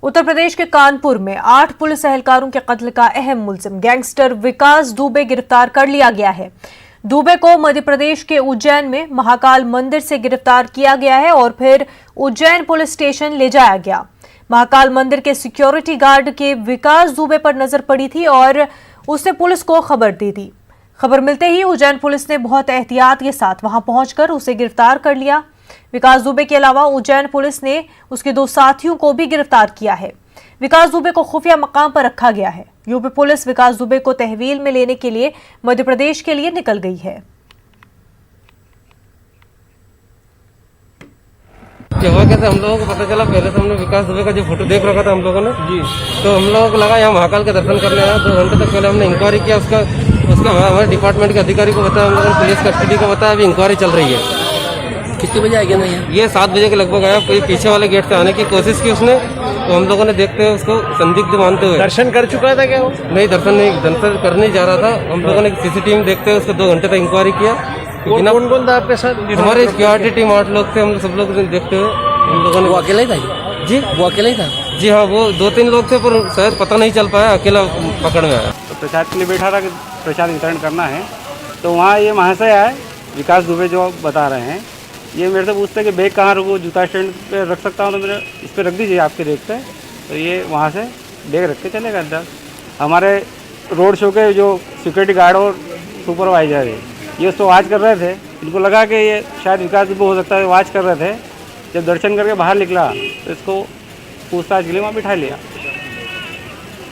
उत्तर प्रदेश के कानपुर में 8 पुलिस एहलकारों के कत्ल का अहम मुलजिम गैंगस्टर विकास दुबे गिरफ्तार कर लिया गया है। दुबे को मध्य प्रदेश के उज्जैन में महाकाल मंदिर से गिरफ्तार किया गया है और फिर उज्जैन पुलिस स्टेशन ले जाया गया। महाकाल मंदिर के सिक्योरिटी गार्ड के विकास दुबे पर नजर पड़ी थी और उसने पुलिस को खबर दी थी। खबर मिलते ही उज्जैन पुलिस ने बहुत एहतियात के साथ वहां पहुंचकर उसे गिरफ्तार कर लिया। विकास दुबे के अलावा उज्जैन पुलिस ने उसके 2 साथियों को भी गिरफ्तार किया है। विकास दुबे को खुफिया मकाम पर रखा गया है। यूपी पुलिस विकास दुबे को तहवील में लेने के लिए मध्य प्रदेश के लिए निकल गई है। हुआ कैसे हम लोगों को पता चला, पहले तो हमने विकास दुबे का जो फोटो देख रखा था हम लोगों ने जी, तो हम लोगों को लगा यहाँ महाकाल के दर्शन करने आया। 2 घंटे तक पहले हमने इंक्वायरी किया, उसका हमारे डिपार्टमेंट के अधिकारी को बताया, हम लोगों ने पुलिस कस्टडी को बताया, अभी इंक्वायरी चल रही है। कितने बजे आएगा? नहीं ये 7 बजे के लगभग आया। कोई पीछे वाले गेट से आने की कोशिश की उसने, तो हम लोगों ने देखते हुए उसको संदिग्ध मानते हुए। दर्शन कर चुका था क्या वो? नहीं, दर्शन करने जा रहा था। हम लोगों ने सीसीटीवी में देखते हुए उसको 2 घंटे तक इंक्वायरी किया। कौन कौन था आपके साथ? हमारे सिक्योरिटी टीम 8 लोग थे, हम लोग सब लोग देखते हुए हम लोगों ने। वो अकेला ही था जी? वो अकेला ही था? जी हाँ, वो 2-3 लोग थे, पर शायद पता नहीं चल पाया, अकेला पकड़ में आया। तो प्रसाद के लिए बैठा था कि प्रसाद वितरण करना है, तो वहाँ ये महाशय आए विकास दुबे जो बता रहे हैं, ये मेरे से पूछते कि बैग कहाँ रखूँ, जूता स्टैंड पे रख सकता हूँ, तो मेरे इस पर रख दीजिए आपके रेक पे। तो ये वहाँ से बैग रख के चले गए अंदर। हमारे रोड शो के जो सिक्योरिटी गार्ड और सुपरवाइजर है, ये उसको वॉच कर रहे थे। इनको लगा कि ये शायद विकास दुबे हो सकता है, वॉच कर रहे थे। जब दर्शन करके बाहर निकला तो इसको पूछताछ के लिए वहाँ बिठा लिया।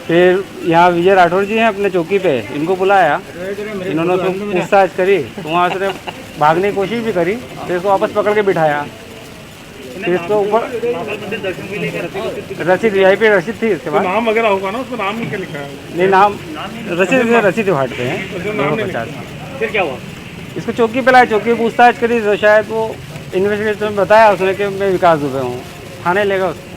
फिर यहाँ विजय राठौर जी हैं अपने चौकी पे, इनको बुलाया, इन्होंने उसको पूछताछ करी, तो वहाँ से भागने की कोशिश भी करी, फिर इसको वापस पकड़ के बिठाया। फिर इसको ऊपर रसीद VIP रसीद थी। इसके बाद नाम वगैरह होगा ना, उसमें नाम क्या लिखा है? नहीं, नाम रसीद फाटते हैं 250। फिर क्या हुआ? इसको चौकी पे लाया, चौकी पूछताछ करी, तो शायद वो इन्वेस्टिगेशन में बताया उसने कि मैं विकास दुबे हूँ, थाने लेगा उसको।